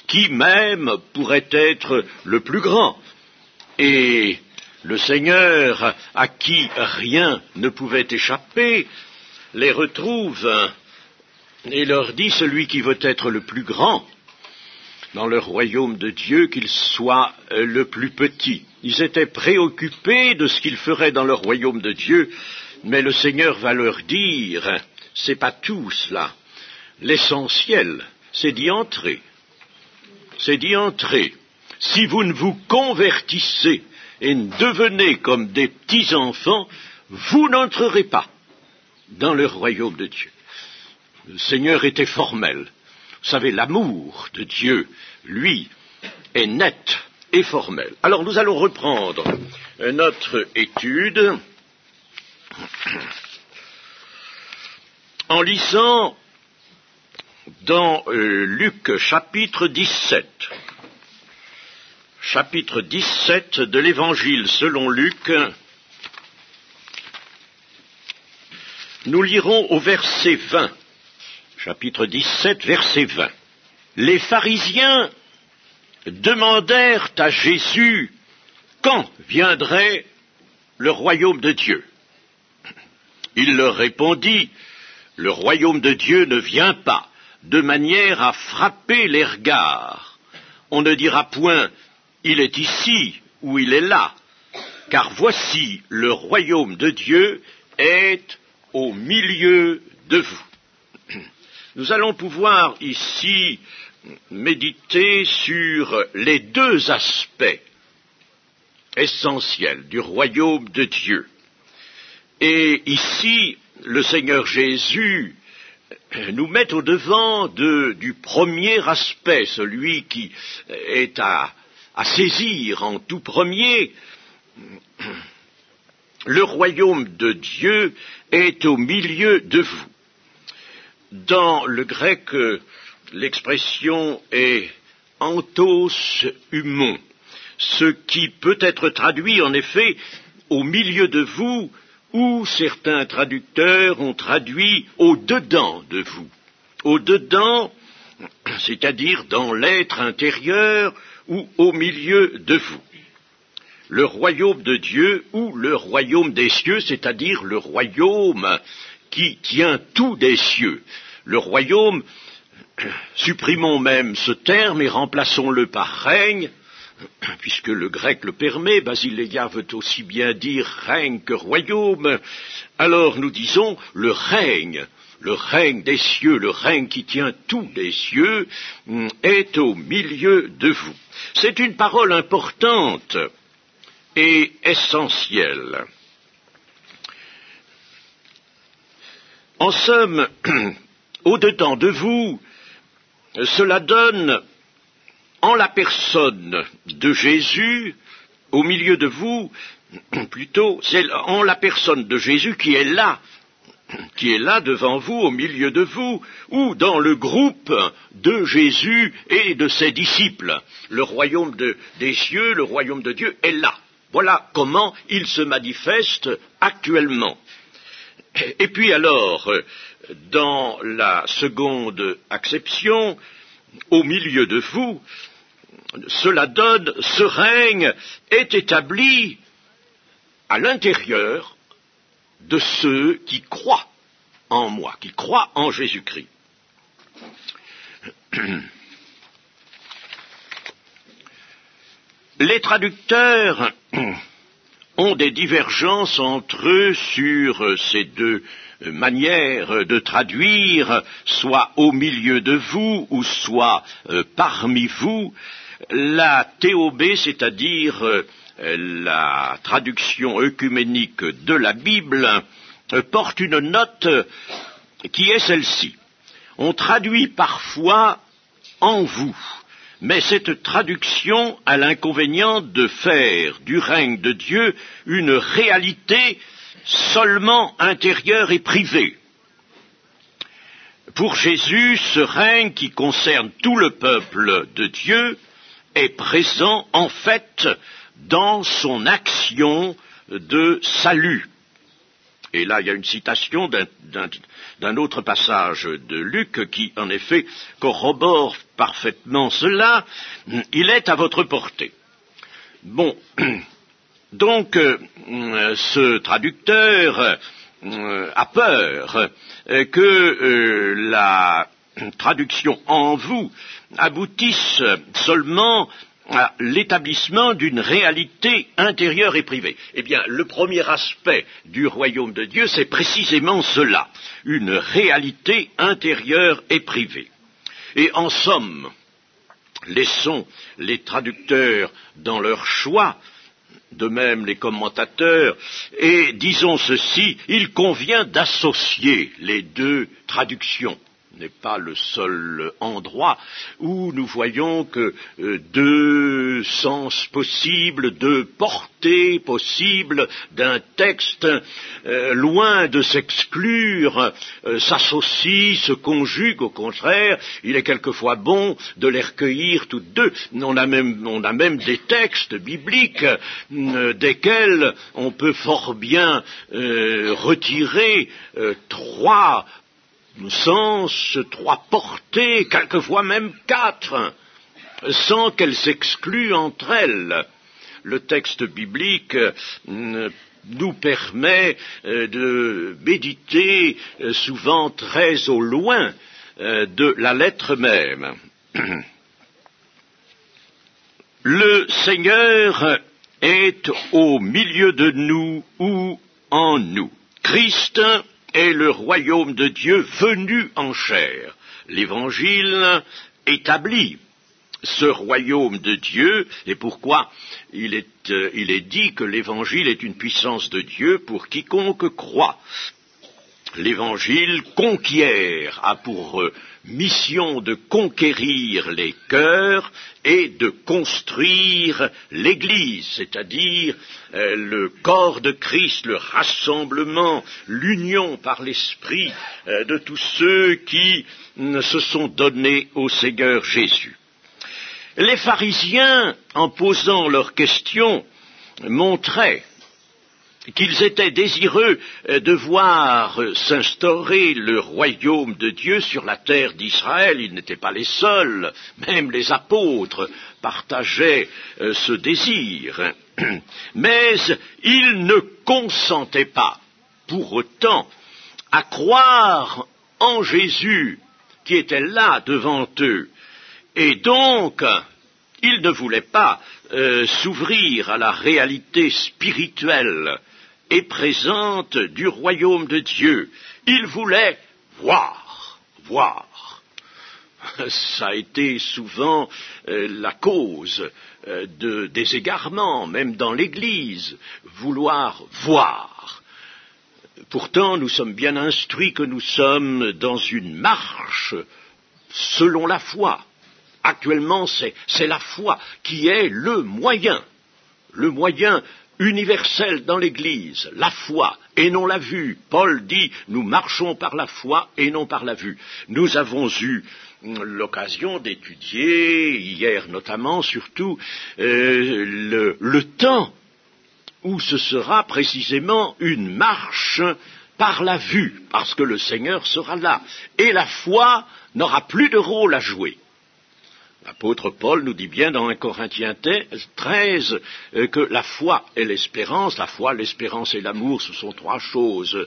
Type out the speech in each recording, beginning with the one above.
qui même pourrait être le plus grand. Et le Seigneur, à qui rien ne pouvait échapper, les retrouve et leur dit, celui qui veut être le plus grand dans le royaume de Dieu, qu'il soit le plus petit. Ils étaient préoccupés de ce qu'ils feraient dans le royaume de Dieu, mais le Seigneur va leur dire, c'est pas tout cela. L'essentiel, c'est d'y entrer. C'est d'y entrer. Si vous ne vous convertissez et ne devenez comme des petits-enfants, vous n'entrerez pas dans le royaume de Dieu. Le Seigneur était formel. Vous savez, l'amour de Dieu, lui, est net et formel. Alors nous allons reprendre notre étude en lisant dans Luc chapitre 17. Chapitre 17 de l'Évangile selon Luc. Nous lirons au verset 20. Chapitre 17, verset 20. Les pharisiens demandèrent à Jésus quand viendrait le royaume de Dieu. Il leur répondit, le royaume de Dieu ne vient pas de manière à frapper les regards. On ne dira point, il est ici ou il est là, car voici le royaume de Dieu est au milieu de vous. Nous allons pouvoir ici méditer sur les deux aspects essentiels du royaume de Dieu. Et ici, le Seigneur Jésus nous met au devant du premier aspect, celui qui est à saisir en tout premier. Le royaume de Dieu est au milieu de vous. Dans le grec, l'expression est antos humon, ce qui peut être traduit en effet au milieu de vous, ou certains traducteurs ont traduit au-dedans de vous. Au-dedans, c'est-à-dire dans l'être intérieur ou au milieu de vous. Le royaume de Dieu ou le royaume des cieux, c'est-à-dire le royaume qui tient tout des cieux. Le royaume, supprimons même ce terme et remplaçons-le par règne, puisque le grec le permet, Basileia veut aussi bien dire règne que royaume, alors nous disons le règne des cieux, le règne qui tient tout des cieux, est au milieu de vous. C'est une parole importante et essentielle. En somme, au-dedans de vous, cela donne, en la personne de Jésus, au milieu de vous, plutôt, c'est en la personne de Jésus qui est là devant vous, au milieu de vous, ou dans le groupe de Jésus et de ses disciples. Le royaume des cieux, le royaume de Dieu est là. Voilà comment il se manifeste actuellement. Et puis alors, dans la seconde acception, au milieu de vous, cela donne, ce règne est établi à l'intérieur de ceux qui croient en moi, qui croient en Jésus-Christ. Les traducteurs ont des divergences entre eux sur ces deux manières de traduire, soit au milieu de vous ou soit parmi vous. La théobé, c'est-à-dire la traduction œcuménique de la Bible, porte une note qui est celle-ci. On traduit parfois en vous, mais cette traduction a l'inconvénient de faire du règne de Dieu une réalité seulement intérieure et privée. Pour Jésus, ce règne qui concerne tout le peuple de Dieu est présent en fait dans son action de salut. Et là, il y a une citation d'un d'un autre passage de Luc qui, en effet, corrobore parfaitement cela. Il est à votre portée. Bon, donc ce traducteur a peur que la traduction en vous aboutisse seulement à l'établissement d'une réalité intérieure et privée. Eh bien, le premier aspect du royaume de Dieu, c'est précisément cela, une réalité intérieure et privée. Et en somme, laissons les traducteurs dans leur choix, de même les commentateurs, et disons ceci, il convient d'associer les deux traductions. Ce n'est pas le seul endroit où nous voyons que deux sens possibles, deux portées possibles d'un texte, loin de s'exclure, s'associent, se conjuguent. Au contraire, il est quelquefois bon de les recueillir toutes deux. On a même des textes bibliques desquels on peut fort bien retirer trois sens, trois portées, quelquefois même quatre, sans qu'elles s'excluent entre elles. Le texte biblique nous permet de méditer souvent très au loin de la lettre même. Le Seigneur est au milieu de nous ou en nous. Christ est le royaume de Dieu venu en chair. L'Évangile établit ce royaume de Dieu, et pourquoi il est dit que l'Évangile est une puissance de Dieu pour quiconque croit. L'Évangile conquiert, a pour mission de conquérir les cœurs et de construire l'Église, c'est-à-dire le corps de Christ, le rassemblement, l'union par l'Esprit de tous ceux qui se sont donnés au Seigneur Jésus. Les pharisiens, en posant leurs questions, montraient qu'ils étaient désireux de voir s'instaurer le royaume de Dieu sur la terre d'Israël. Ils n'étaient pas les seuls, même les apôtres partageaient ce désir. Mais ils ne consentaient pas, pour autant, à croire en Jésus qui était là devant eux. Et donc, ils ne voulaient pas s'ouvrir à la réalité spirituelle et présente du royaume de Dieu. Il voulait voir. Ça a été souvent la cause des égarements, même dans l'Église, vouloir voir. Pourtant, nous sommes bien instruits que nous sommes dans une marche selon la foi. Actuellement, c'est la foi qui est le moyen universel dans l'Église, la foi et non la vue. Paul dit, nous marchons par la foi et non par la vue. Nous avons eu l'occasion d'étudier, hier notamment, surtout, le temps où ce sera précisément une marche par la vue, parce que le Seigneur sera là, et la foi n'aura plus de rôle à jouer. L'apôtre Paul nous dit bien dans 1 Corinthiens 13 que la foi et l'espérance, l'espérance et l'amour, ce sont trois choses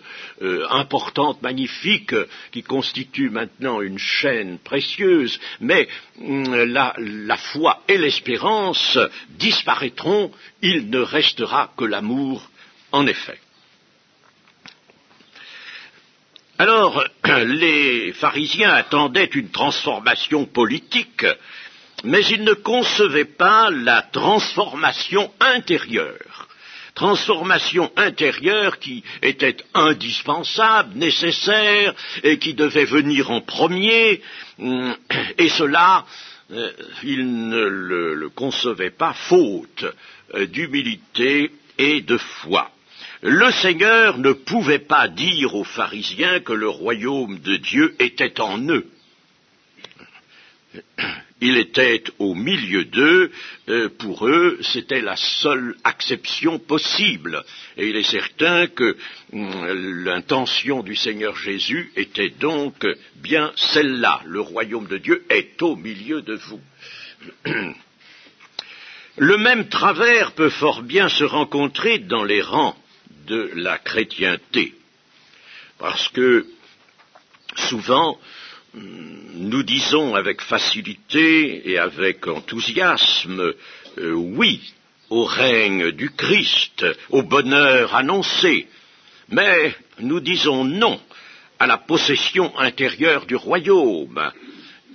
importantes, magnifiques, qui constituent maintenant une chaîne précieuse, mais la foi et l'espérance disparaîtront, il ne restera que l'amour en effet. Alors, les pharisiens attendaient une transformation politique, mais ils ne concevaient pas la transformation intérieure qui était indispensable, nécessaire, et qui devait venir en premier, et cela, ils ne le concevaient pas faute d'humilité et de foi. Le Seigneur ne pouvait pas dire aux pharisiens que le royaume de Dieu était en eux. il était au milieu d'eux, pour eux, c'était la seule acception possible. Et il est certain que l'intention du Seigneur Jésus était donc bien celle-là. Le royaume de Dieu est au milieu de vous. Le même travers peut fort bien se rencontrer dans les rangs de la chrétienté. Parce que souvent, nous disons avec facilité et avec enthousiasme oui au règne du Christ, au bonheur annoncé, mais nous disons non à la possession intérieure du royaume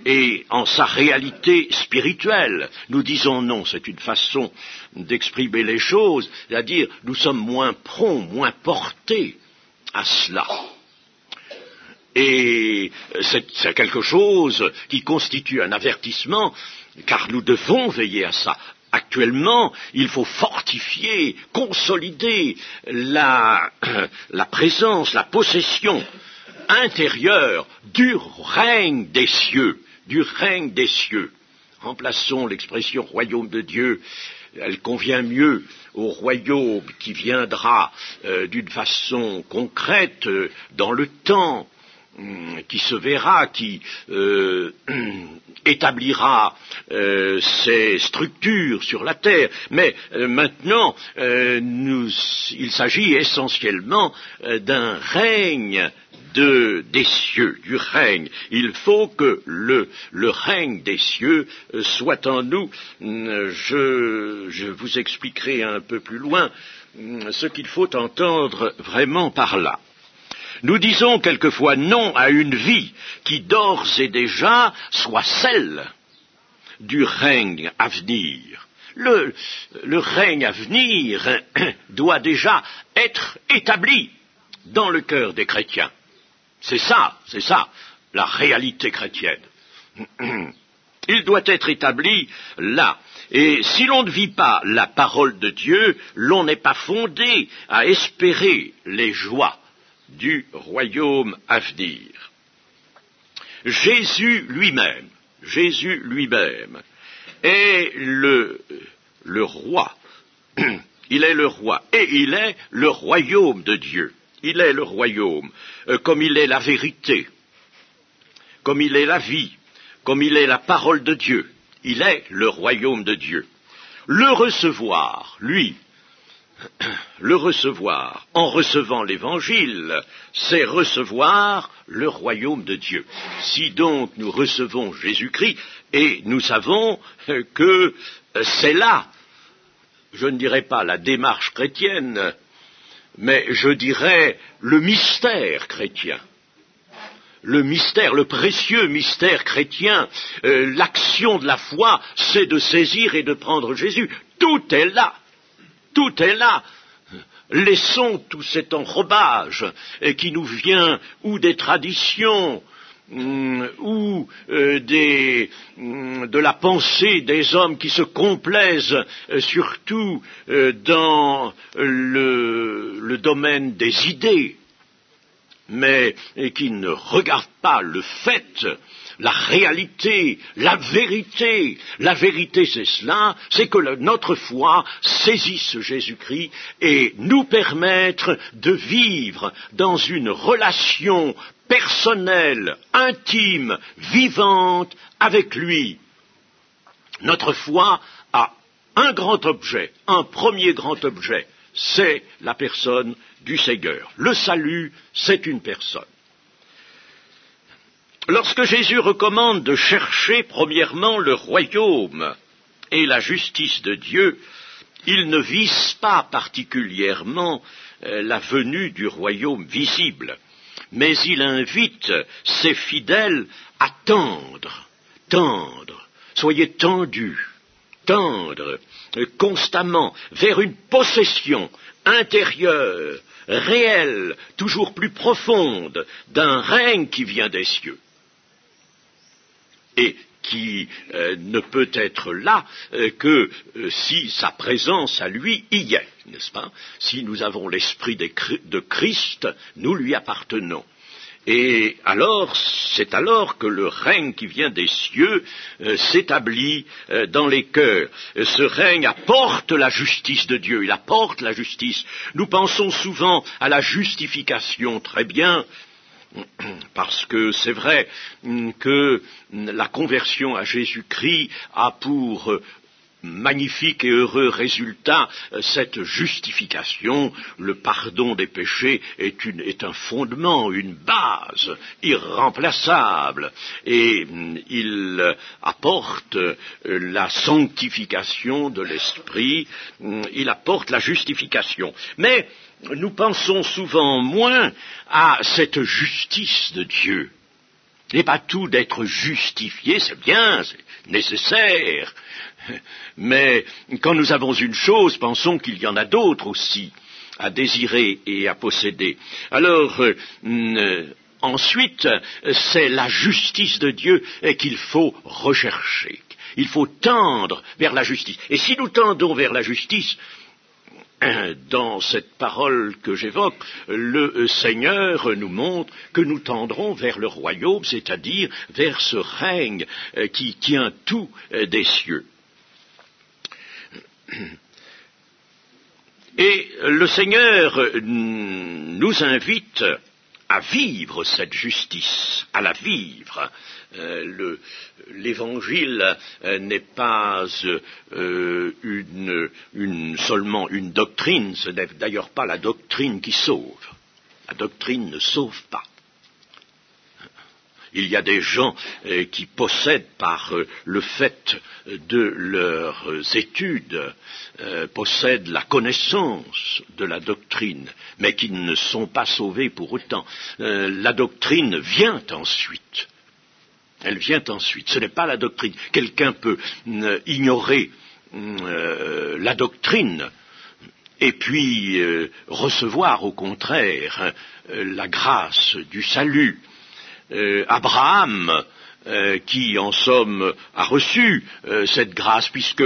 et en sa réalité spirituelle. Nous disons non, c'est une façon d'exprimer les choses, c'est-à-dire nous sommes moins prompts, moins portés à cela. Et c'est quelque chose qui constitue un avertissement, car nous devons veiller à ça. Actuellement, il faut fortifier, consolider la présence, la possession intérieure du règne des cieux, Remplaçons l'expression royaume de Dieu, elle convient mieux au royaume qui viendra d'une façon concrète dans le temps, qui se verra, qui établira ses structures sur la terre. Mais maintenant, il s'agit essentiellement d'un règne des cieux, du règne. Il faut que le règne des cieux soit en nous. Je vous expliquerai un peu plus loin ce qu'il faut entendre vraiment par là. Nous disons quelquefois non à une vie qui d'ores et déjà soit celle du règne à venir. Le règne à venir doit déjà être établi dans le cœur des chrétiens. C'est ça, la réalité chrétienne. Il doit être établi là. Et si l'on ne vit pas la parole de Dieu, l'on n'est pas fondé à espérer les joies du royaume à venir. Jésus lui-même est le roi. Il est le roi et il est le royaume de Dieu. Il est le royaume, comme il est la vérité, comme il est la vie, comme il est la parole de Dieu. Il est le royaume de Dieu. Le recevoir, en recevant l'Évangile, c'est recevoir le royaume de Dieu. Si donc nous recevons Jésus-Christ, et nous savons que c'est là, je ne dirais pas la démarche chrétienne, mais je dirais le mystère chrétien. Le mystère, le précieux mystère chrétien, l'action de la foi, c'est de saisir et de prendre Jésus. Tout est là. Laissons tout cet enrobage qui nous vient ou des traditions, ou de la pensée des hommes qui se complaisent surtout dans le domaine des idées, mais qui ne regardent pas le fait, la réalité, la vérité. La vérité, c'est cela, c'est que notre foi saisisse Jésus-Christ et nous permettre de vivre dans une relation personnelle, intime, vivante avec lui. Notre foi a un grand objet, un premier grand objet, c'est la personne du Seigneur. Le salut, c'est une personne. Lorsque Jésus recommande de chercher premièrement le royaume et la justice de Dieu, il ne vise pas particulièrement la venue du royaume visible, mais il invite ses fidèles à tendre, soyez tendus, constamment vers une possession intérieure, réelle, toujours plus profonde, d'un règne qui vient des cieux. Et qui ne peut être là que si sa présence à lui y est, n'est-ce pas? Si nous avons l'esprit de Christ, nous lui appartenons. Et alors, c'est alors que le règne qui vient des cieux s'établit dans les cœurs. Ce règne apporte la justice de Dieu, il apporte la justice. Nous pensons souvent à la justification, très bien, parce que c'est vrai que la conversion à Jésus-Christ a pour magnifique et heureux résultat cette justification. Le pardon des péchés est un fondement, une base irremplaçable, et il apporte la sanctification de l'esprit, il apporte la justification. Mais nous pensons souvent moins à cette justice de Dieu. Il n'est pas tout d'être justifié, c'est bien, c'est nécessaire. Mais quand nous avons une chose, pensons qu'il y en a d'autres aussi à désirer et à posséder. Alors, ensuite, c'est la justice de Dieu qu'il faut rechercher. Il faut tendre vers la justice. Et si nous tendons vers la justice, dans cette parole que j'évoque, le Seigneur nous montre que nous tendrons vers le royaume, c'est-à-dire vers ce règne qui tient tout des cieux. Et le Seigneur nous invite à vivre cette justice, à la vivre. L'évangile n'est pas seulement une doctrine, ce n'est d'ailleurs pas la doctrine qui sauve. La doctrine ne sauve pas. Il y a des gens qui possèdent par le fait de leurs études, possèdent la connaissance de la doctrine, mais qui ne sont pas sauvés pour autant. La doctrine vient ensuite. Elle vient ensuite. Ce n'est pas la doctrine. Quelqu'un peut ignorer la doctrine et puis recevoir au contraire la grâce du salut. Abraham, qui en somme a reçu cette grâce, puisque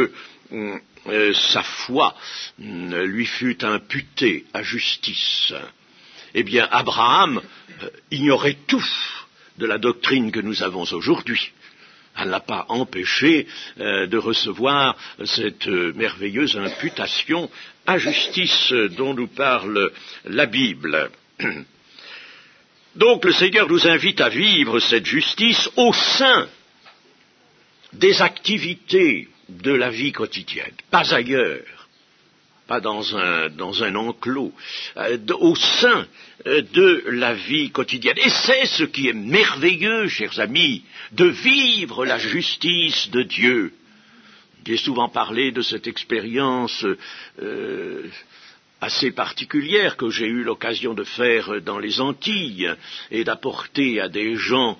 sa foi lui fut imputée à justice, eh bien Abraham ignorait tout de la doctrine que nous avons aujourd'hui. Elle n'a pas empêché de recevoir cette merveilleuse imputation à justice dont nous parle la Bible. Donc le Seigneur nous invite à vivre cette justice au sein des activités de la vie quotidienne, pas ailleurs, pas dans un enclos, au sein de la vie quotidienne. Et c'est ce qui est merveilleux, chers amis, de vivre la justice de Dieu. J'ai souvent parlé de cette expérience assez particulière que j'ai eu l'occasion de faire dans les Antilles et d'apporter à des gens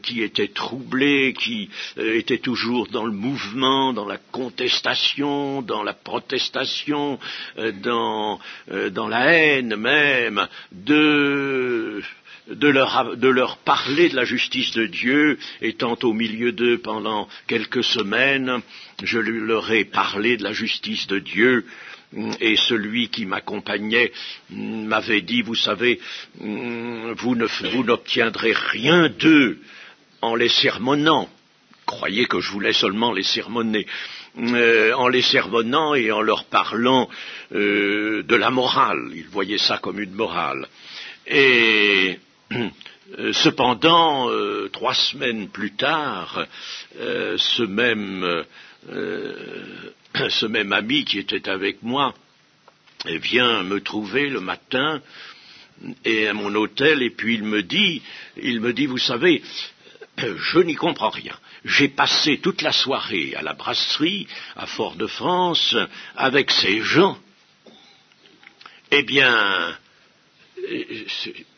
qui étaient troublés, qui étaient toujours dans le mouvement, dans la contestation, dans la protestation, dans la haine même, de leur parler de la justice de Dieu. Étant au milieu d'eux pendant quelques semaines, je leur ai parlé de la justice de Dieu. Et celui qui m'accompagnait m'avait dit, vous savez, vous n'obtiendrez rien d'eux en les sermonnant. Croyez que je voulais seulement les sermonner. En les sermonnant et en leur parlant de la morale. Ils voyaient ça comme une morale. Et cependant, 3 semaines plus tard, ce même ami qui était avec moi vient me trouver le matin et à mon hôtel, et puis il me dit, vous savez, je n'y comprends rien. J'ai passé toute la soirée à la brasserie, à Fort-de-France, avec ces gens. Eh bien,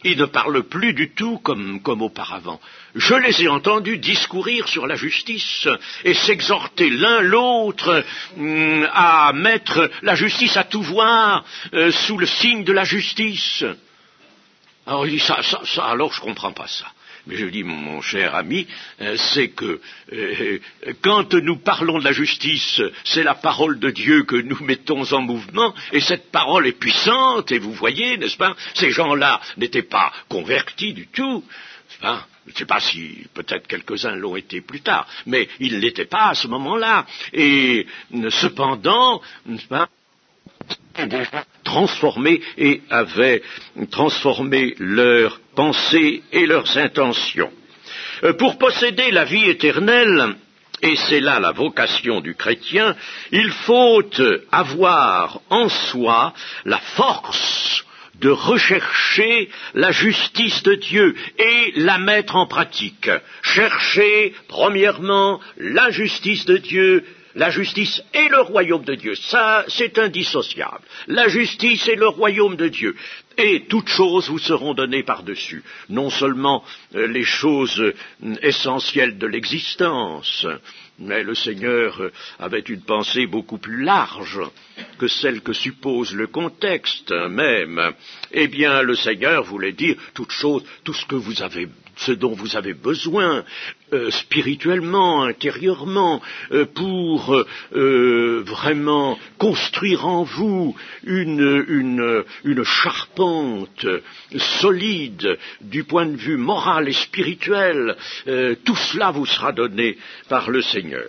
ils ne parlent plus du tout comme auparavant. Je les ai entendus discourir sur la justice et s'exhorter l'un l'autre à mettre la justice à tout voir sous le signe de la justice. Alors il dit ça, alors je comprends pas ça. mais je dis, mon cher ami, c'est que quand nous parlons de la justice, c'est la parole de Dieu que nous mettons en mouvement, et cette parole est puissante, et vous voyez, n'est-ce pas, ces gens-là n'étaient pas convertis du tout, n'est-ce pas? Je ne sais pas si peut-être quelques-uns l'ont été plus tard, mais ils ne l'étaient pas à ce moment-là, et cependant, n'est-ce pas, transformés et avaient transformé leurs pensées et leurs intentions. Pour posséder la vie éternelle, et c'est là la vocation du chrétien, il faut avoir en soi la force de rechercher la justice de Dieu et la mettre en pratique. Chercher, premièrement, la justice de Dieu, la justice et le royaume de Dieu. Ça, c'est indissociable. La justice et le royaume de Dieu. Et toutes choses vous seront données par-dessus. Non seulement les choses essentielles de l'existence, mais le Seigneur avait une pensée beaucoup plus large que celle que suppose le contexte même. Eh bien, le Seigneur voulait dire toutes choses, tout ce dont vous avez besoin, spirituellement, intérieurement, pour vraiment construire en vous une charpente solide du point de vue moral et spirituel. Tout cela vous sera donné par le Seigneur.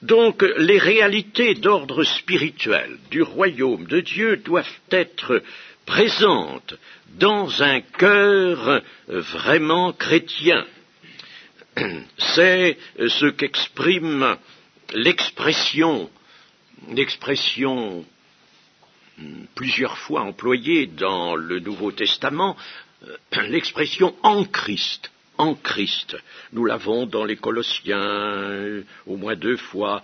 Donc, les réalités d'ordre spirituel du royaume de Dieu doivent être présentes dans un cœur vraiment chrétien. C'est ce qu'exprime l'expression plusieurs fois employée dans le Nouveau Testament, l'expression en Christ. En Christ. Nous l'avons dans les Colossiens, au moins 2 fois,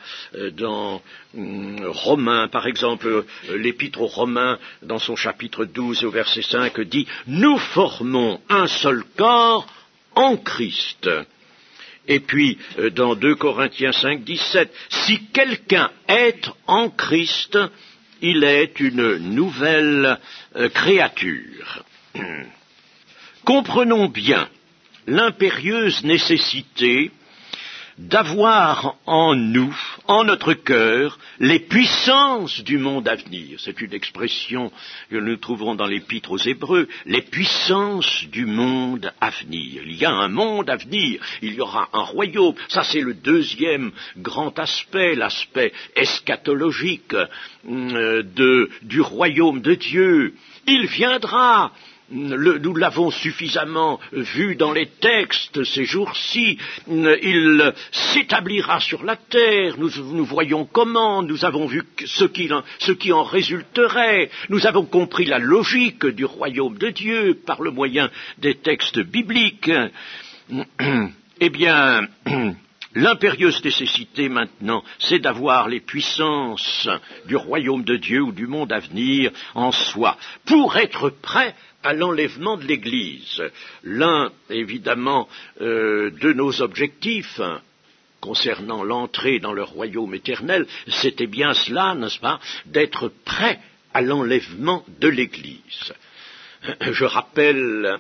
dans Romains, par exemple, l'Épître aux Romains, dans son chapitre 12 au verset 5, dit « Nous formons un seul corps en Christ ». Et puis, dans 2 Corinthiens 5, 17, « Si quelqu'un est en Christ, il est une nouvelle créature. » Comprenons bien l'impérieuse nécessité d'avoir en nous, en notre cœur, les puissances du monde à venir. C'est une expression que nous trouvons dans l'Épître aux Hébreux, les puissances du monde à venir. Il y a un monde à venir, il y aura un royaume. Ça, c'est le deuxième grand aspect, l'aspect eschatologique du royaume de Dieu. Il viendra. Nous l'avons suffisamment vu dans les textes ces jours-ci, il s'établira sur la terre, nous voyons comment, nous avons vu ce qui en résulterait, nous avons compris la logique du royaume de Dieu par le moyen des textes bibliques. Eh bien, l'impérieuse nécessité maintenant, c'est d'avoir les puissances du royaume de Dieu ou du monde à venir en soi, pour être prêt à l'enlèvement de l'Église. L'un, évidemment, de nos objectifs concernant l'entrée dans le royaume éternel, c'était bien cela, n'est-ce pas, d'être prêt à l'enlèvement de l'Église. Je rappelle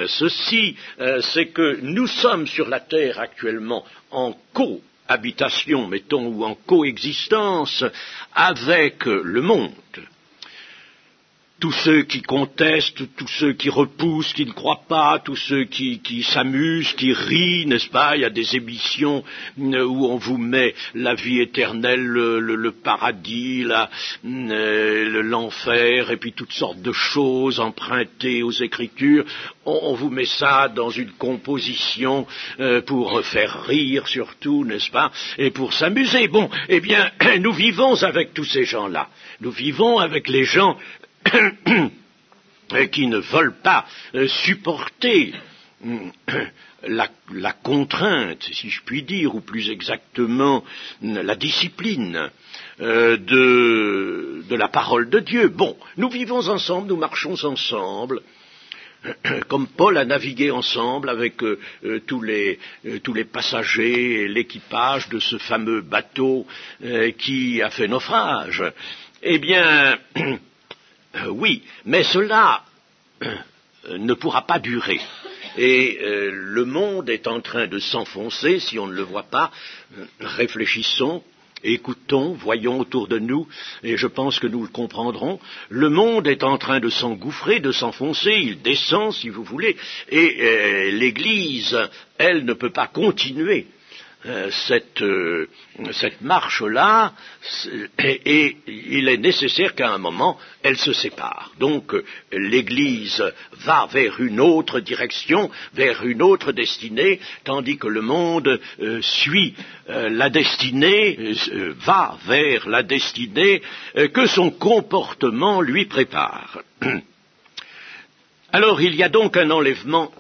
ceci, c'est que nous sommes sur la terre actuellement en cohabitation, mettons, ou en coexistence avec le monde. Tous ceux qui contestent, tous ceux qui repoussent, qui ne croient pas, tous ceux qui s'amusent, qui rient, n'est-ce pas? Il y a des émissions où on vous met la vie éternelle, le paradis, l'enfer, et puis toutes sortes de choses empruntées aux Écritures. On vous met ça dans une composition pour faire rire surtout, n'est-ce pas? Et pour s'amuser. Bon, eh bien, nous vivons avec tous ces gens-là. Nous vivons avec les gens qui ne veulent pas supporter la contrainte, si je puis dire, ou plus exactement la discipline de la parole de Dieu. Bon, nous vivons ensemble, nous marchons ensemble, comme Paul a navigué ensemble avec tous les passagers et l'équipage de ce fameux bateau qui a fait naufrage. Eh bien, oui, mais cela ne pourra pas durer. Et le monde est en train de s'enfoncer, si on ne le voit pas. Réfléchissons, écoutons, voyons autour de nous, et je pense que nous le comprendrons. Le monde est en train de s'engouffrer, de s'enfoncer, il descend, si vous voulez, et l'Église, elle, ne peut pas continuer cette marche-là, et il est nécessaire qu'à un moment, elle se sépare. Donc, l'Église va vers une autre direction, vers une autre destinée, tandis que le monde suit la destinée, va vers la destinée que son comportement lui prépare. Alors, il y a donc un enlèvement,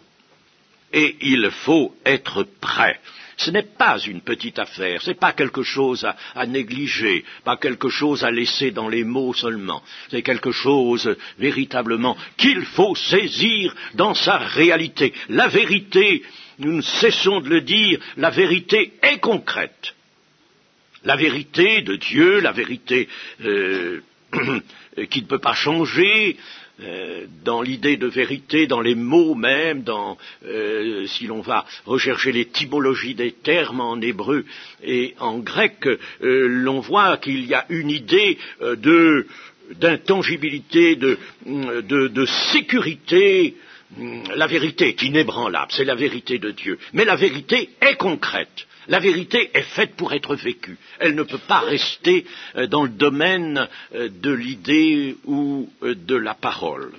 et il faut être prêt. Ce n'est pas une petite affaire, ce n'est pas quelque chose à négliger, pas quelque chose à laisser dans les mots seulement. C'est quelque chose véritablement qu'il faut saisir dans sa réalité. La vérité, nous ne cessons de le dire, la vérité est concrète. La vérité de Dieu, la vérité qui ne peut pas changer, dans l'idée de vérité, dans les mots même, si l'on va rechercher l'étymologie des termes en hébreu et en grec, l'on voit qu'il y a une idée d'intangibilité, de sécurité. La vérité est inébranlable, c'est la vérité de Dieu. Mais la vérité est concrète. La vérité est faite pour être vécue. Elle ne peut pas rester dans le domaine de l'idée ou de la parole.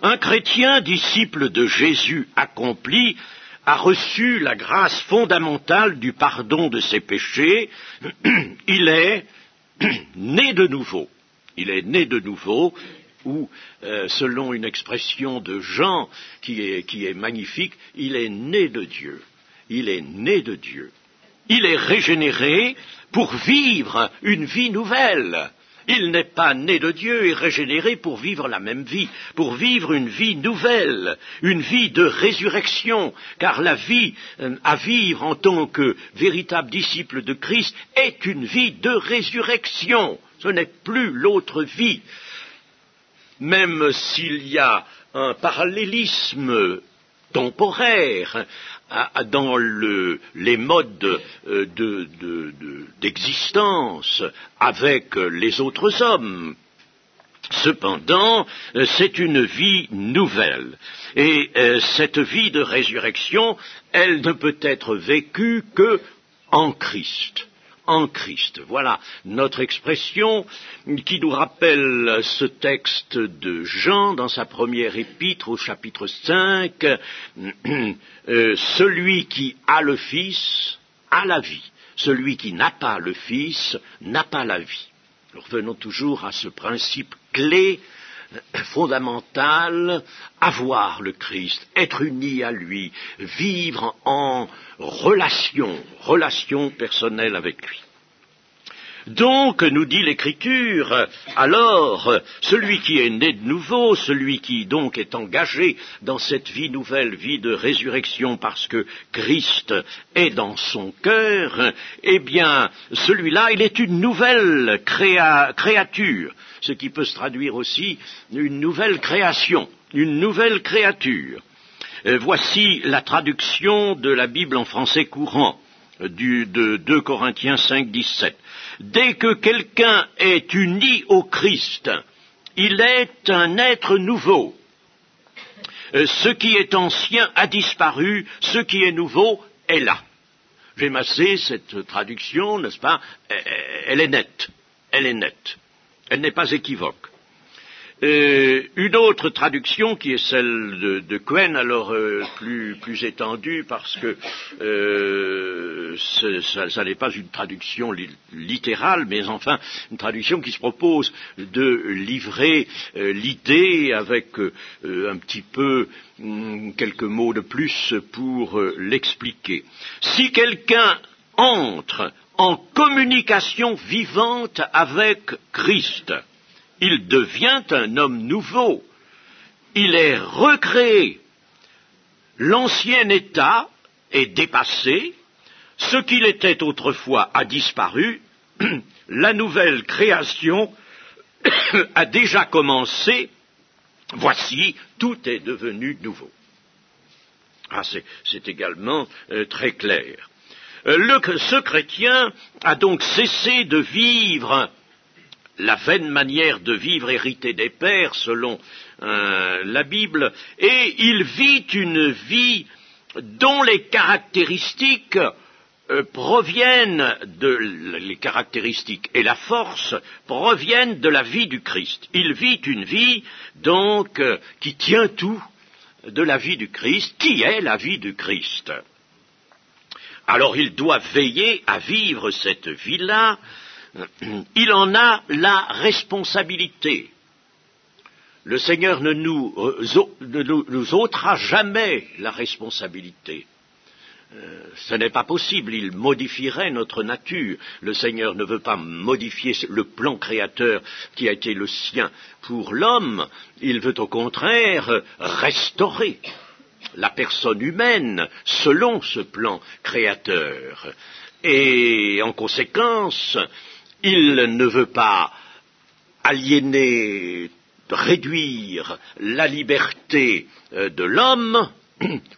Un chrétien, disciple de Jésus accompli, a reçu la grâce fondamentale du pardon de ses péchés. Il est né de nouveau. Il est né de nouveau, ou, selon une expression de Jean qui est magnifique, il est né de Dieu. Il est né de Dieu. Il est régénéré pour vivre une vie nouvelle. Il n'est pas né de Dieu et régénéré pour vivre la même vie, pour vivre une vie nouvelle, une vie de résurrection, car la vie à vivre en tant que véritable disciple de Christ est une vie de résurrection. Ce n'est plus l'autre vie. Même s'il y a un parallélisme temporaire dans les modes d'existence avec les autres hommes. Cependant, c'est une vie nouvelle. Et cette vie de résurrection, elle ne peut être vécue que en Christ. En Christ. Voilà notre expression qui nous rappelle ce texte de Jean dans sa première épître au chapitre 5. Celui qui a le Fils a la vie. Celui qui n'a pas le Fils n'a pas la vie. Nous revenons toujours à ce principe clé, fondamental, avoir le Christ, être uni à lui, vivre en relation personnelle avec lui. Donc, nous dit l'Écriture, alors, celui qui est né de nouveau, celui qui donc est engagé dans cette vie nouvelle, vie de résurrection, parce que Christ est dans son cœur, eh bien, celui-là, il est une nouvelle créature, ce qui peut se traduire aussi une nouvelle création, une nouvelle créature. Voici la traduction de la Bible en français courant, de 2 Corinthiens 5, 17. Dès que quelqu'un est uni au Christ, il est un être nouveau. Ce qui est ancien a disparu, ce qui est nouveau est là. J'ai massé cette traduction, n'est-ce pas? Elle est nette. Elle est nette. Elle n'est pas équivoque. Une autre traduction qui est celle de Cohen, alors plus étendue parce que ça n'est pas une traduction littérale, mais enfin une traduction qui se propose de livrer l'idée avec un petit peu quelques mots de plus pour l'expliquer. Si quelqu'un entre en communication vivante avec Christ, il devient un homme nouveau. Il est recréé. L'ancien état est dépassé. Ce qu'il était autrefois a disparu. La nouvelle création a déjà commencé Voici, tout est devenu nouveau. Ah, c'est également très clair. Ce chrétien a donc cessé de vivre la vaine manière de vivre héritée des pères, selon la Bible, et il vit une vie dont les caractéristiques les caractéristiques et la force proviennent de la vie du Christ. Il vit une vie, donc, qui tient tout de la vie du Christ, qui est la vie du Christ. Alors il doit veiller à vivre cette vie-là, il en a la responsabilité. Le Seigneur ne nous ôtera jamais la responsabilité. Ce n'est pas possible, il modifierait notre nature. Le Seigneur ne veut pas modifier le plan créateur qui a été le sien pour l'homme, il veut au contraire restaurer la personne humaine selon ce plan créateur. Et en conséquence, il ne veut pas aliéner, réduire la liberté de l'homme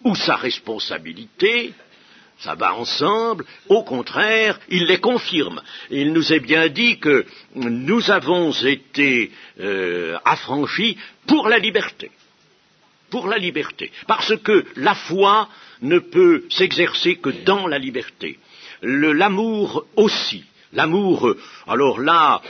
ou sa responsabilité, ça va ensemble, au contraire, il les confirme. Il nous est bien dit que nous avons été affranchis pour la liberté. Pour la liberté. Parce que la foi ne peut s'exercer que dans la liberté. L'amour aussi. L'amour, alors là,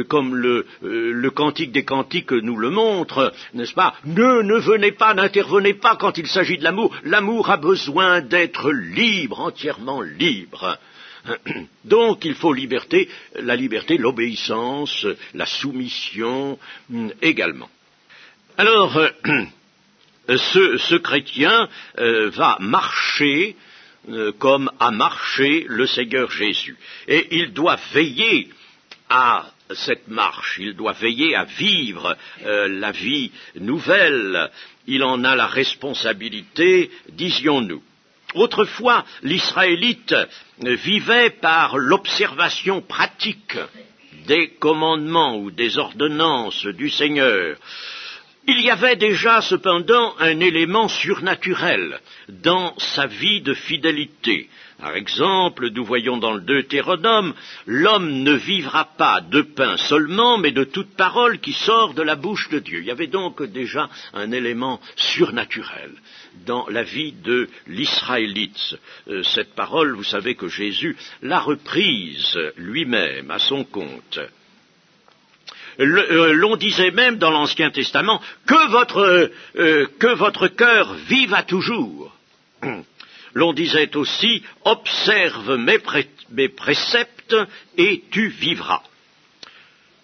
comme le Cantique des Cantiques nous le montre, n'est-ce pas? Ne venez pas, n'intervenez pas quand il s'agit de l'amour. L'amour a besoin d'être libre, entièrement libre. Donc il faut la liberté, l'obéissance, la soumission également. Alors, ce chrétien va marcher comme a marché le Seigneur Jésus. Et il doit veiller à cette marche, il doit veiller à vivre la vie nouvelle, il en a la responsabilité, disions-nous. Autrefois, l'Israélite vivait par l'observation pratique des commandements ou des ordonnances du Seigneur. Il y avait déjà cependant un élément surnaturel dans sa vie de fidélité. Par exemple, nous voyons dans le Deutéronome, l'homme ne vivra pas de pain seulement, mais de toute parole qui sort de la bouche de Dieu. Il y avait donc déjà un élément surnaturel dans la vie de l'Israélite. Cette parole, vous savez que Jésus l'a reprise lui-même à son compte. L'on disait même dans l'Ancien Testament que votre cœur vive à toujours. L'on disait aussi observe mes préceptes et tu vivras.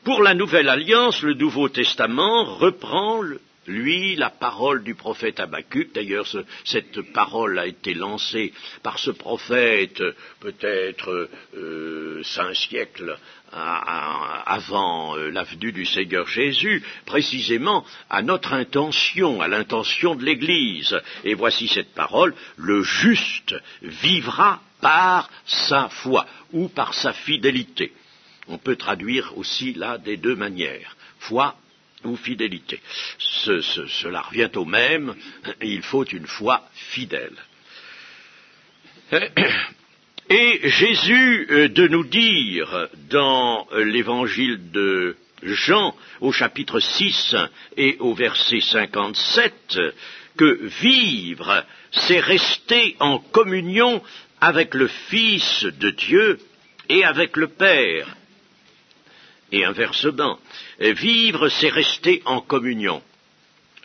Pour la Nouvelle Alliance, le Nouveau Testament reprend lui, la parole du prophète Habacuc. D'ailleurs, cette parole a été lancée par ce prophète peut-être 5 siècles avant la venue du Seigneur Jésus, précisément à notre intention, à l'intention de l'Église. Et voici cette parole, le juste vivra par sa foi ou par sa fidélité. On peut traduire aussi là des deux manières, foi ou fidélité. Cela revient au même, il faut une foi fidèle. Et Jésus de nous dire dans l'évangile de Jean au chapitre 6 et au verset 57 que vivre, c'est rester en communion avec le Fils de Dieu et avec le Père. Et inversement, vivre, c'est rester en communion.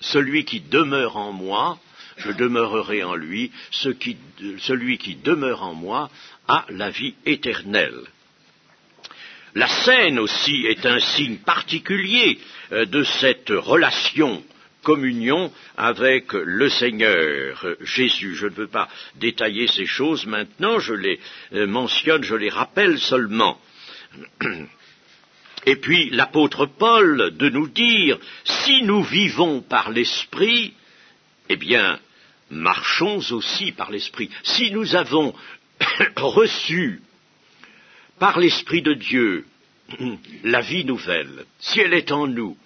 Celui qui demeure en moi, je demeurerai en lui, celui qui demeure en moi a la vie éternelle. La scène aussi est un signe particulier de cette relation, communion avec le Seigneur Jésus. Je ne veux pas détailler ces choses maintenant, je les mentionne, je les rappelle seulement. Et puis l'apôtre Paul de nous dire, si nous vivons par l'Esprit, eh bien, marchons aussi par l'Esprit. Si nous avons reçu par l'Esprit de Dieu la vie nouvelle, si elle est en nous,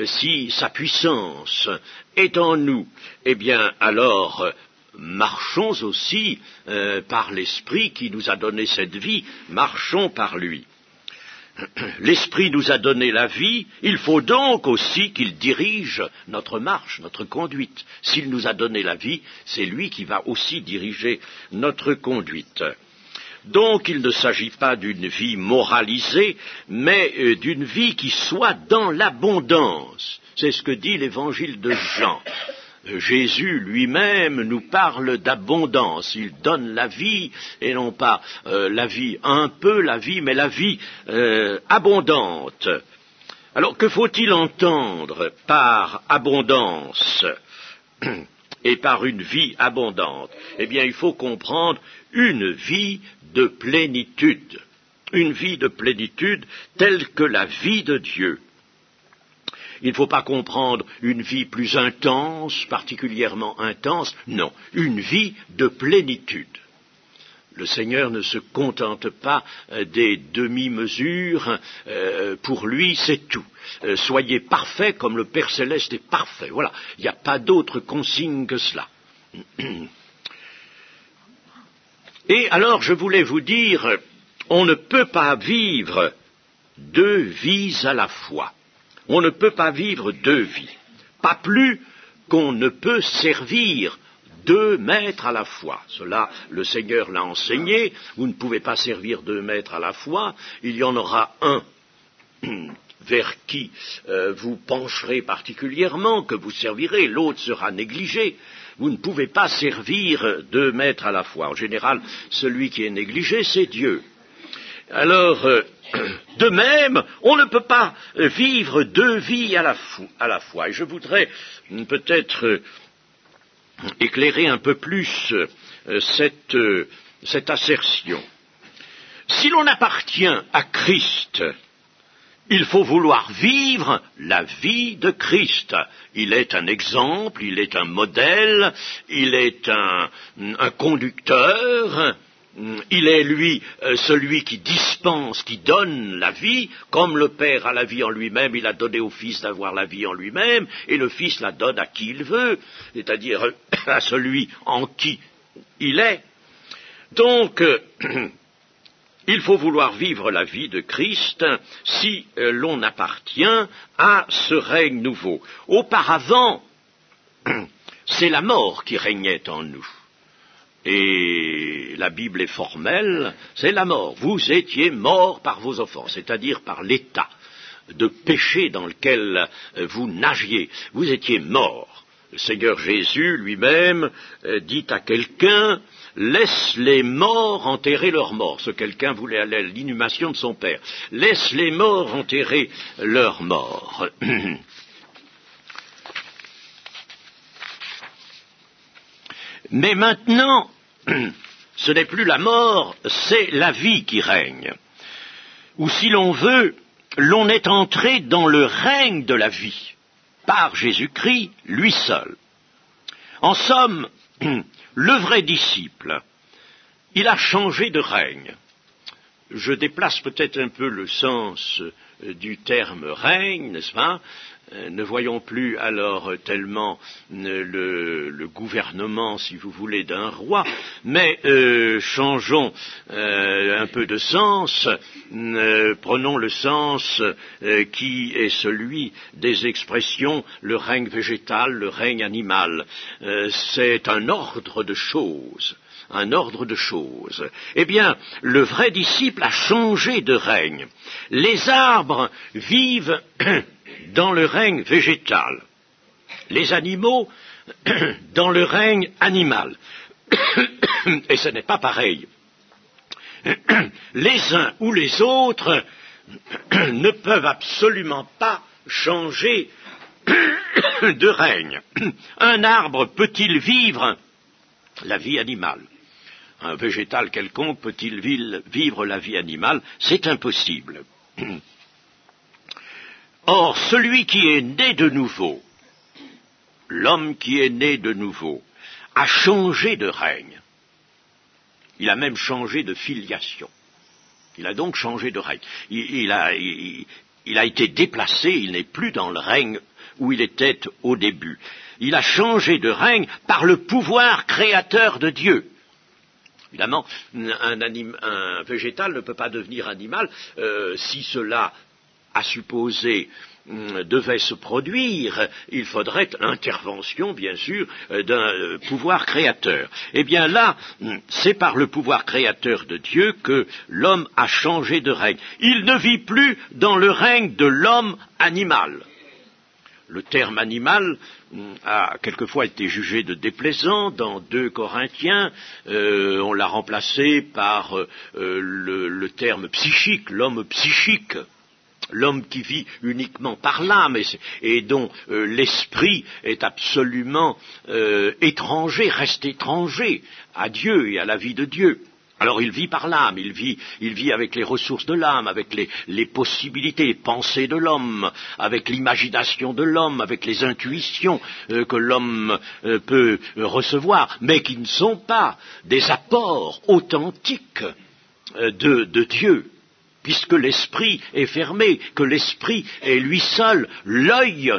si sa puissance est en nous, eh bien alors marchons aussi par l'Esprit qui nous a donné cette vie, marchons par lui. L'Esprit nous a donné la vie, il faut donc aussi qu'il dirige notre marche, notre conduite. S'il nous a donné la vie, c'est lui qui va aussi diriger notre conduite. Donc il ne s'agit pas d'une vie moralisée, mais d'une vie qui soit dans l'abondance. C'est ce que dit l'évangile de Jean. Jésus lui-même nous parle d'abondance. Il donne la vie, et non pas la vie un peu, la vie, mais la vie abondante. Alors que faut-il entendre par abondance et par une vie abondante? Eh bien, il faut comprendre une vie de plénitude. Une vie de plénitude telle que la vie de Dieu. Il ne faut pas comprendre une vie plus intense, particulièrement intense, non, une vie de plénitude. Le Seigneur ne se contente pas des demi-mesures, pour lui c'est tout. Soyez parfaits comme le Père Céleste est parfait. Voilà, il n'y a pas d'autre consigne que cela. Et alors je voulais vous dire, on ne peut pas vivre deux vies à la fois. On ne peut pas vivre deux vies, pas plus qu'on ne peut servir deux maîtres à la fois. Cela, le Seigneur l'a enseigné, vous ne pouvez pas servir deux maîtres à la fois, il y en aura un vers qui vous pencherez particulièrement, que vous servirez, l'autre sera négligé. Vous ne pouvez pas servir deux maîtres à la fois. En général, celui qui est négligé, c'est Dieu. Alors, de même, on ne peut pas vivre deux vies à la fois. Et je voudrais peut-être éclairer un peu plus cette assertion. Si l'on appartient à Christ, il faut vouloir vivre la vie de Christ. Il est un exemple, il est un modèle, il est un conducteur. Il est, lui, celui qui dispense, qui donne la vie, comme le Père a la vie en lui-même, il a donné au Fils d'avoir la vie en lui-même, et le Fils la donne à qui il veut, c'est-à-dire à celui en qui il est. Donc, il faut vouloir vivre la vie de Christ si l'on appartient à ce règne nouveau. Auparavant, c'est la mort qui régnait en nous. Et la Bible est formelle, c'est la mort. Vous étiez morts par vos offenses, c'est-à-dire par l'état de péché dans lequel vous nagiez. Vous étiez morts. Le Seigneur Jésus lui-même dit à quelqu'un, laisse les morts enterrer leurs morts. Ce quelqu'un voulait aller à l'inhumation de son père. Laisse les morts enterrer leurs morts. Mais maintenant, ce n'est plus la mort, c'est la vie qui règne. Ou si l'on veut, l'on est entré dans le règne de la vie, par Jésus-Christ, lui seul. En somme, le vrai disciple, il a changé de règne. Je déplace peut-être un peu le sens du terme règne, n'est-ce pas ? Ne voyons plus alors tellement le gouvernement, si vous voulez, d'un roi, mais changeons un peu de sens, prenons le sens qui est celui des expressions le règne végétal, le règne animal. C'est un ordre de choses. Un ordre de choses. Eh bien, le vrai disciple a changé de règne. Les arbres vivent dans le règne végétal, les animaux dans le règne animal. Et ce n'est pas pareil. Les uns ou les autres ne peuvent absolument pas changer de règne. Un arbre peut-il vivre la vie animale? Un végétal quelconque peut-il vivre la vie animale? C'est impossible. Or, celui qui est né de nouveau, l'homme qui est né de nouveau, a changé de règne. Il a même changé de filiation. Il a donc changé de règne. il a été déplacé, il n'est plus dans le règne où il était au début. Il a changé de règne par le pouvoir créateur de Dieu. Évidemment, un végétal ne peut pas devenir animal si cela, à supposer, devait se produire, il faudrait l'intervention, bien sûr, d'un pouvoir créateur. Eh bien là, c'est par le pouvoir créateur de Dieu que l'homme a changé de règne. Il ne vit plus dans le règne de l'homme animal. Le terme animal a quelquefois été jugé de déplaisant. Dans 2 Corinthiens, on l'a remplacé par le terme psychique, l'homme psychique. L'homme qui vit uniquement par l'âme et dont l'esprit est absolument étranger, reste étranger à Dieu et à la vie de Dieu. Alors il vit par l'âme, il vit avec les ressources de l'âme, avec les possibilités, les pensées de l'homme, avec l'imagination de l'homme, avec les intuitions que l'homme peut recevoir, mais qui ne sont pas des apports authentiques de Dieu. Puisque l'esprit est fermé, que l'esprit est lui seul l'œil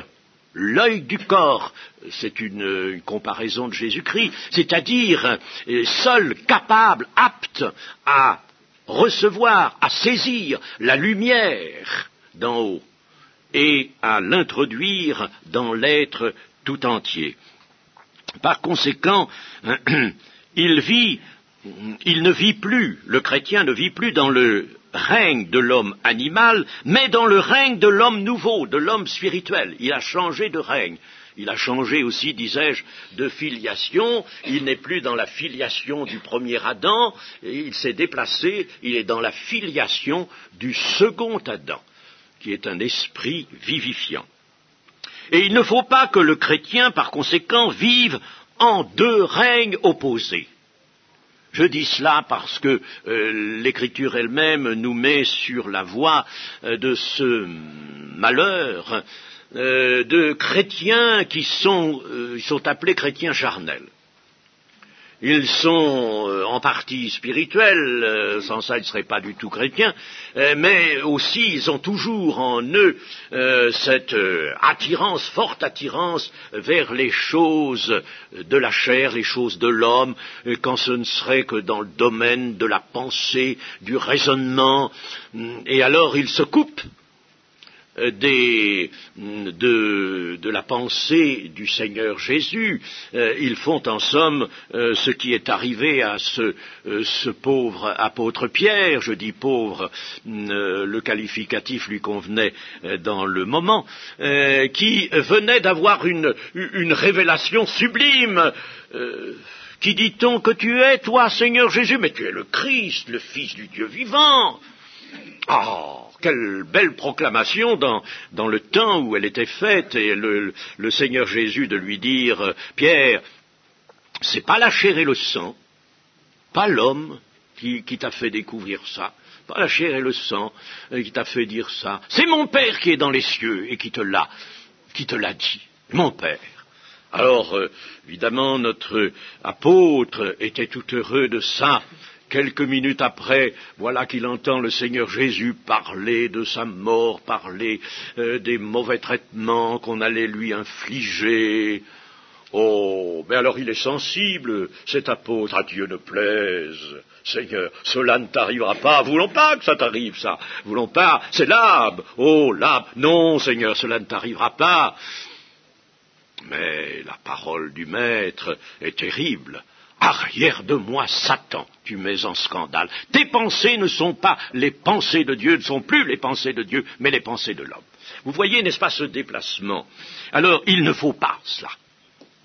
du corps. C'est une comparaison de Jésus-Christ, c'est-à-dire seul capable, apte à recevoir, à saisir la lumière d'en haut et à l'introduire dans l'être tout entier. Par conséquent, il ne vit plus, le chrétien ne vit plus dans le règne de l'homme animal, mais dans le règne de l'homme nouveau, de l'homme spirituel. Il a changé de règne. Il a changé aussi, disais-je, de filiation. Il n'est plus dans la filiation du premier Adam, et il s'est déplacé, il est dans la filiation du second Adam, qui est un esprit vivifiant. Et il ne faut pas que le chrétien, par conséquent, vive en 2 règnes opposés. Je dis cela parce que l'Écriture elle-même nous met sur la voie de ce malheur de chrétiens qui sont appelés chrétiens charnels. Ils sont en partie spirituels, sans ça ils ne seraient pas du tout chrétiens, mais aussi ils ont toujours en eux cette attirance, forte attirance vers les choses de la chair, les choses de l'homme, quand ce ne serait que dans le domaine de la pensée, du raisonnement, et alors ils se coupent de la pensée du Seigneur Jésus. Ils font en somme ce qui est arrivé à ce pauvre apôtre Pierre. Je dis pauvre, le qualificatif lui convenait dans le moment, qui venait d'avoir une révélation sublime. Qui dit-on que tu es, toi, Seigneur Jésus? Mais tu es le Christ, le Fils du Dieu vivant. Oh, quelle belle proclamation dans le temps où elle était faite, et le Seigneur Jésus de lui dire, Pierre, c'est pas la chair et le sang, pas l'homme qui t'a fait découvrir ça, pas la chair et le sang qui t'a fait dire ça, c'est mon Père qui est dans les cieux et qui te l'a dit, mon Père. Alors, évidemment, notre apôtre était tout heureux de ça. Quelques minutes après, voilà qu'il entend le Seigneur Jésus parler de sa mort, parler des mauvais traitements qu'on allait lui infliger. Oh, mais alors il est sensible, cet apôtre, à Dieu ne plaise. Seigneur, cela ne t'arrivera pas, voulons pas que ça t'arrive, ça. Voulons pas, c'est l'âme. Oh, l'âme, non, Seigneur, cela ne t'arrivera pas. Mais la parole du Maître est terrible. Arrière de moi, Satan, tu mets en scandale. Tes pensées ne sont pas les pensées de Dieu, ne sont plus les pensées de Dieu, mais les pensées de l'homme. Vous voyez, n'est-ce pas, ce déplacement? Alors, il ne faut pas cela.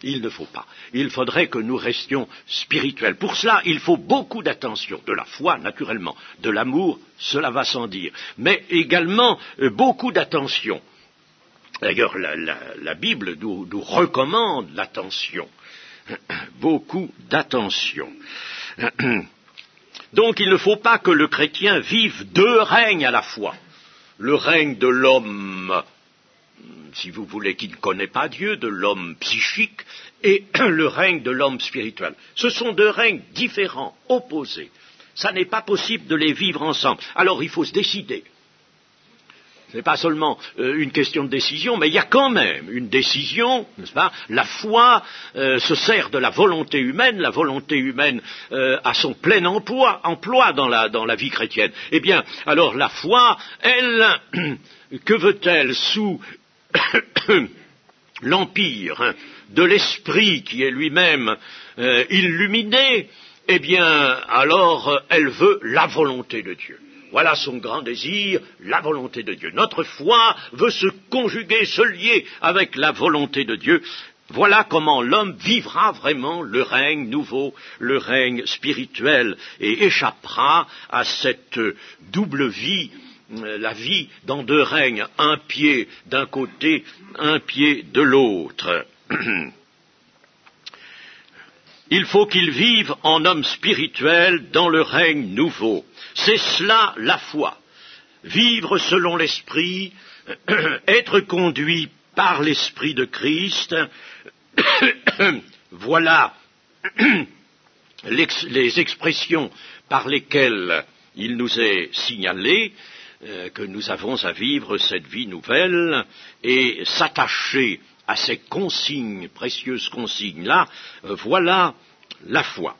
Il ne faut pas. Il faudrait que nous restions spirituels. Pour cela, il faut beaucoup d'attention, de la foi, naturellement, de l'amour, cela va sans dire, mais également beaucoup d'attention. D'ailleurs, la Bible nous recommande l'attention. Beaucoup d'attention. Donc il ne faut pas que le chrétien vive 2 règnes à la fois. Le règne de l'homme, si vous voulez, qui ne connaît pas Dieu, de l'homme psychique, et le règne de l'homme spirituel. Ce sont 2 règnes différents, opposés. Ça n'est pas possible de les vivre ensemble. Alors il faut se décider. n'est pas seulement une question de décision, mais il y a quand même une décision, n'est-ce pas? La foi se sert de la volonté humaine a son plein emploi dans la vie chrétienne. Eh bien, alors la foi, elle, que veut-elle sous l'empire de l'esprit qui est lui-même illuminé? Eh bien, alors elle veut la volonté de Dieu. Voilà son grand désir, la volonté de Dieu. Notre foi veut se conjuguer, se lier avec la volonté de Dieu. Voilà comment l'homme vivra vraiment le règne nouveau, le règne spirituel, et échappera à cette double vie, la vie dans deux règnes, un pied d'un côté, un pied de l'autre. Il faut qu'il vive en homme spirituel dans le règne nouveau. C'est cela la foi. Vivre selon l'esprit, être conduit par l'esprit de Christ, voilà les expressions par lesquelles il nous est signalé que nous avons à vivre cette vie nouvelle et s'attacher à ces consignes, précieuses consignes-là, voilà la foi.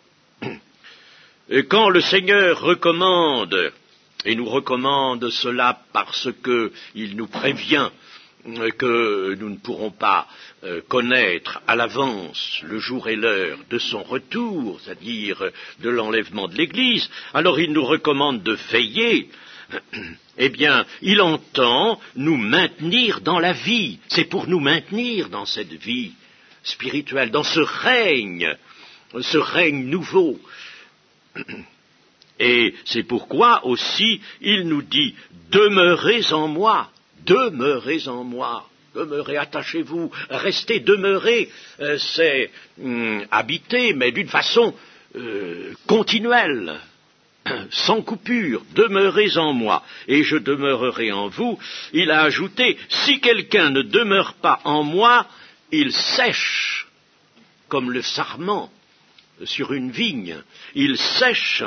Et quand le Seigneur recommande, et nous recommande cela parce qu'il nous prévient que nous ne pourrons pas connaître à l'avance le jour et l'heure de son retour, c'est-à-dire de l'enlèvement de l'Église, alors il nous recommande de veiller. Eh bien, il entend nous maintenir dans la vie. C'est pour nous maintenir dans cette vie spirituelle, dans ce règne nouveau. Et c'est pourquoi aussi il nous dit « Demeurez en moi, demeurez en moi ». Demeurez, attachez-vous, restez, demeurez. C'est habiter, mais d'une façon continuelle. Sans coupure, demeurez en moi, et je demeurerai en vous. Il a ajouté, si quelqu'un ne demeure pas en moi, il sèche, comme le sarment sur une vigne. Il sèche,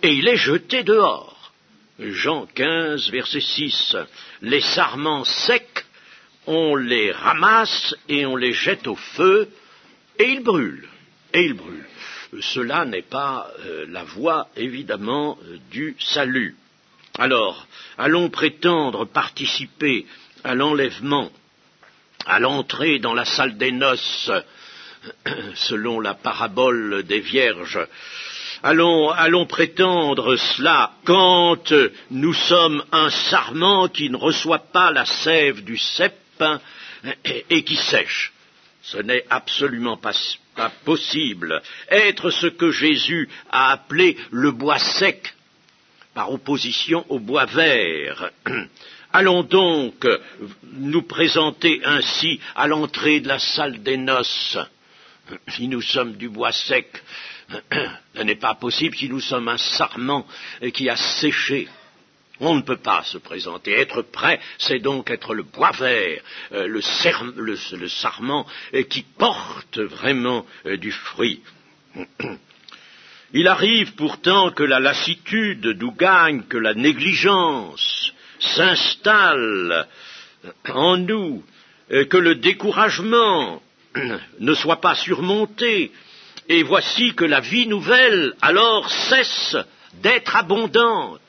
et il est jeté dehors. Jean 15, verset 6. Les sarments secs, on les ramasse, et on les jette au feu, et ils brûlent. Cela n'est pas la voie, évidemment, du salut. Alors, allons prétendre participer à l'enlèvement, à l'entrée dans la salle des noces, selon la parabole des vierges. Allons prétendre cela quand nous sommes un sarment qui ne reçoit pas la sève du cep et qui sèche. Ce n'est absolument pas possible. Être ce que Jésus a appelé le bois sec, par opposition au bois vert. Allons donc nous présenter ainsi à l'entrée de la salle des noces. Si nous sommes du bois sec, ce n'est pas possible si nous sommes un sarment qui a séché. On ne peut pas se présenter. Être prêt, c'est donc être le bois vert, le sarment qui porte vraiment du fruit. Il arrive pourtant que la lassitude nous gagne, que la négligence s'installe en nous, que le découragement ne soit pas surmonté, et voici que la vie nouvelle alors cesse d'être abondante.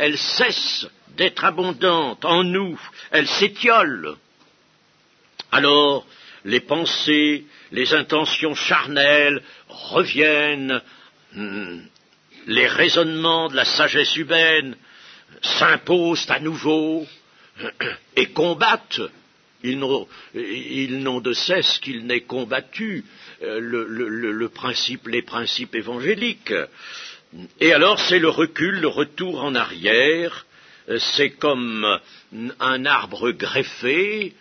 Elle cesse d'être abondante en nous, elle s'étiole. Alors, les pensées, les intentions charnelles reviennent, les raisonnements de la sagesse humaine s'imposent à nouveau et combattent. Ils n'ont de cesse qu'ils n'aient combattu les principes évangéliques. Et alors c'est le recul, le retour en arrière, c'est comme un arbre greffé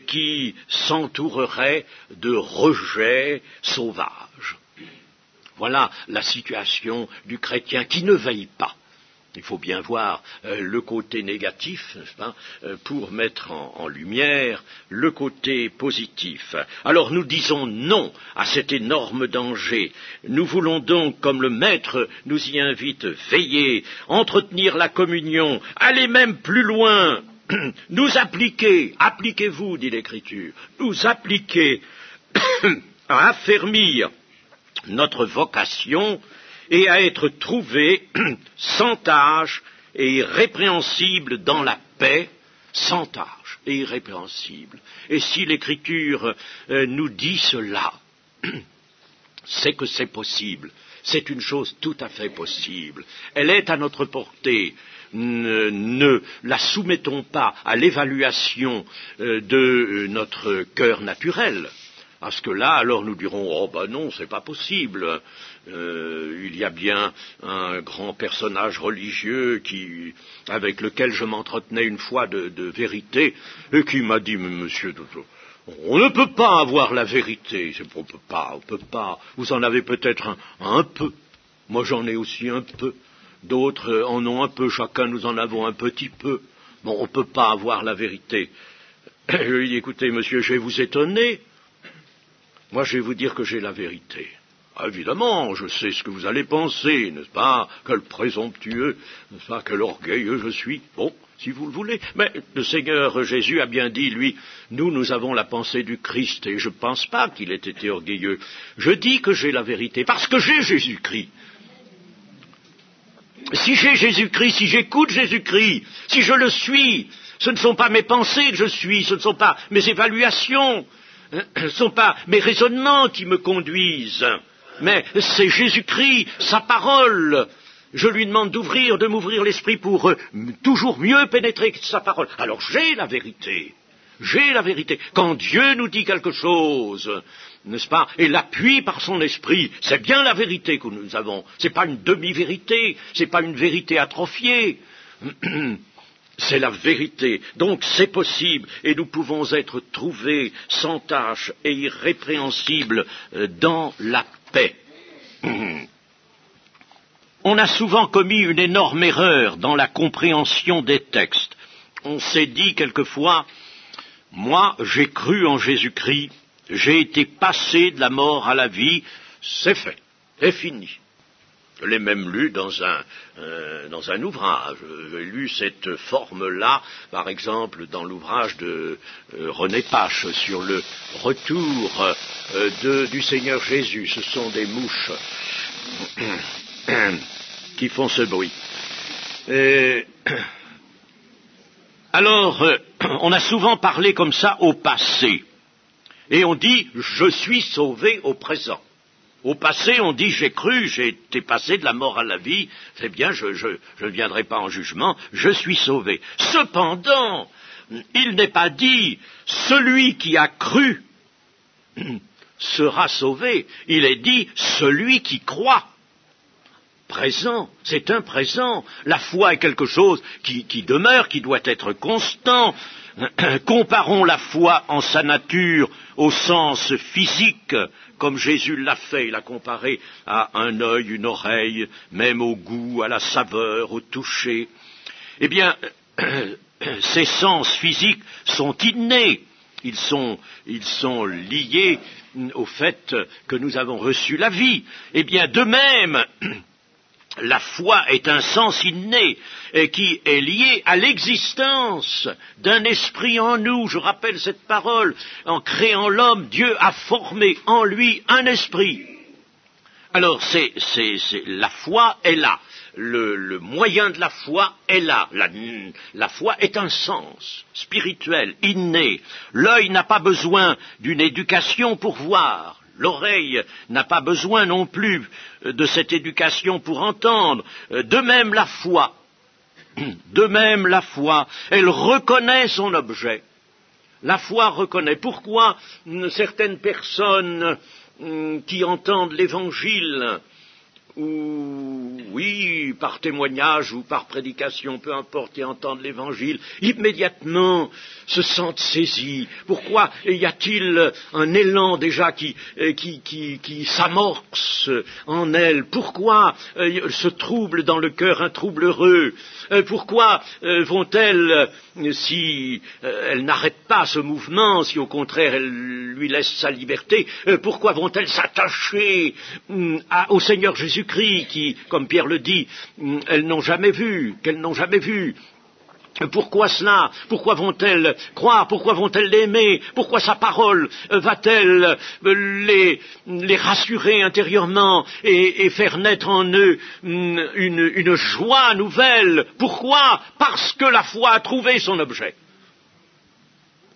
qui s'entourerait de rejets sauvages. Voilà la situation du chrétien qui ne veille pas. Il faut bien voir le côté négatif, n'est-ce pas, pour mettre en lumière le côté positif. Alors nous disons non à cet énorme danger. Nous voulons donc, comme le Maître nous y invite, veiller, entretenir la communion, aller même plus loin nous appliquer, appliquez-vous, dit l'Écriture, nous appliquer à affermir notre vocation et à être trouvés sans tâche et irrépréhensibles dans la paix, sans tâche et irrépréhensibles. Et si l'Écriture nous dit cela, c'est que c'est possible. C'est une chose tout à fait possible. Elle est à notre portée. Ne la soumettons pas à l'évaluation de notre cœur naturel. Parce que là, alors nous dirons, oh ben non, c'est pas possible. Il y a bien un grand personnage religieux avec lequel je m'entretenais une fois de vérité, et qui m'a dit, mais monsieur, on ne peut pas avoir la vérité. On peut pas. Vous en avez peut-être un peu. Moi j'en ai aussi un peu. D'autres en ont un peu. Chacun nous en avons un petit peu. Bon, on ne peut pas avoir la vérité. Je lui ai dit, écoutez, monsieur, je vais vous étonner. Moi, je vais vous dire que j'ai la vérité. Ah, évidemment, je sais ce que vous allez penser, n'est-ce pas? Quel présomptueux, n'est-ce pas? Quel orgueilleux je suis. Bon, si vous le voulez. Mais le Seigneur Jésus a bien dit, lui, nous avons la pensée du Christ, et je ne pense pas qu'il ait été orgueilleux. Je dis que j'ai la vérité, parce que j'ai Jésus-Christ. Si j'ai Jésus-Christ, si j'écoute Jésus-Christ, si je le suis, ce ne sont pas mes pensées que je suis, ce ne sont pas mes évaluations, ce ne sont pas mes raisonnements qui me conduisent, mais c'est Jésus-Christ, sa parole. Je lui demande de m'ouvrir l'esprit pour toujours mieux pénétrer sa parole. Alors j'ai la vérité. J'ai la vérité. Quand Dieu nous dit quelque chose, n'est-ce pas, et l'appuie par son esprit, c'est bien la vérité que nous avons. C'est pas une demi-vérité, c'est pas une vérité atrophiée. C'est la vérité. Donc c'est possible, et nous pouvons être trouvés sans tâche et irrépréhensibles dans la paix. On a souvent commis une énorme erreur dans la compréhension des textes. On s'est dit quelquefois, moi j'ai cru en Jésus-Christ, j'ai été passé de la mort à la vie, c'est fait, c'est fini. Je l'ai même lu dans un ouvrage. J'ai lu cette forme-là, par exemple, dans l'ouvrage de René Pache sur le retour du Seigneur Jésus. Ce sont des mouches qui font ce bruit. Alors, on a souvent parlé comme ça au passé. Et on dit, je suis sauvé au présent. Au passé, on dit, j'ai cru, j'ai été passé de la mort à la vie, c'est bien, je ne viendrai pas en jugement, je suis sauvé. Cependant, il n'est pas dit, celui qui a cru sera sauvé. Il est dit, celui qui croit. Présent, c'est un présent. La foi est quelque chose qui demeure, qui doit être constant. Comparons la foi en sa nature au sens physique, comme Jésus l'a fait, il a comparé à un œil, une oreille, même au goût, à la saveur, au toucher. Eh bien, ces sens physiques sont innés, ils sont liés au fait que nous avons reçu la vie. Eh bien, de même, la foi est un sens inné qui est lié à l'existence d'un esprit en nous. Je rappelle cette parole. En créant l'homme, Dieu a formé en lui un esprit. Alors, la foi est là. Le moyen de la foi est là. La foi est un sens spirituel, inné. L'œil n'a pas besoin d'une éducation pour voir. L'oreille n'a pas besoin non plus de cette éducation pour entendre. De même la foi, elle reconnaît son objet. La foi reconnaît. Pourquoi certaines personnes qui entendent l'Évangile, ou oui, par témoignage ou par prédication, peu importe, et entendent l'Évangile, immédiatement se sentent saisis. Pourquoi y a-t-il un élan déjà qui s'amorce en elles? Pourquoi ce trouble dans le cœur, un trouble heureux? Pourquoi vont-elles, si elles n'arrêtent pas ce mouvement, si au contraire elles lui laissent sa liberté, pourquoi vont-elles s'attacher au Seigneur Jésus-Christ qui, comme Pierre le dit, qu'elles n'ont jamais vu? Pourquoi cela? Pourquoi vont-elles croire? Pourquoi vont-elles l'aimer? Pourquoi sa parole va-t-elle les rassurer intérieurement et faire naître en eux une joie nouvelle? Pourquoi? Parce que la foi a trouvé son objet.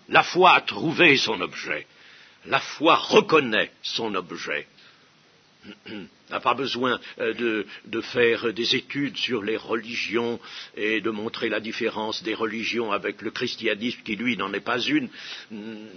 La foi a trouvé son objet. La foi reconnaît son objet. On n'a pas besoin de faire des études sur les religions et de montrer la différence des religions avec le christianisme qui, lui, n'en est pas une.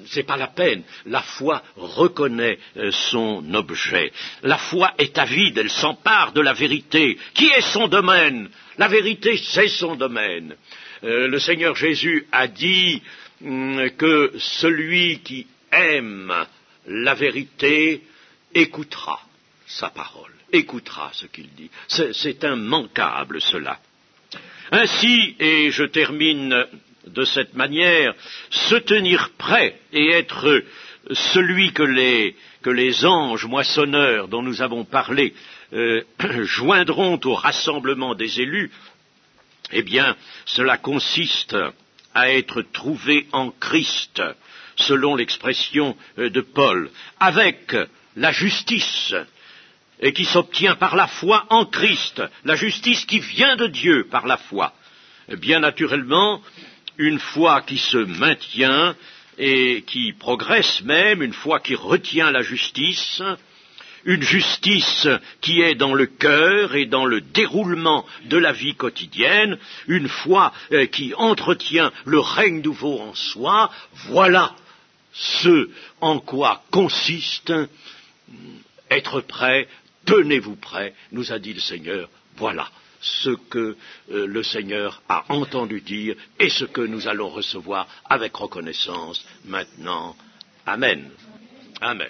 C'est pas la peine. La foi reconnaît son objet. La foi est avide, elle s'empare de la vérité. Qui est son domaine? La vérité, c'est son domaine. Le Seigneur Jésus a dit que celui qui aime la vérité écoutera sa parole, écoutera ce qu'il dit. C'est immanquable cela. Ainsi, et je termine de cette manière, se tenir prêt et être celui que les anges moissonneurs dont nous avons parlé joindront au rassemblement des élus, eh bien, cela consiste à être trouvé en Christ, selon l'expression de Paul, avec la justice et qui s'obtient par la foi en Christ, la justice qui vient de Dieu par la foi. Bien naturellement, une foi qui se maintient et qui progresse même, une foi qui retient la justice, une justice qui est dans le cœur et dans le déroulement de la vie quotidienne, une foi qui entretient le règne nouveau en soi. Voilà ce en quoi consiste être prêt. Tenez-vous prêts, nous a dit le Seigneur, voilà ce que le Seigneur a entendu dire et ce que nous allons recevoir avec reconnaissance maintenant. Amen. Amen.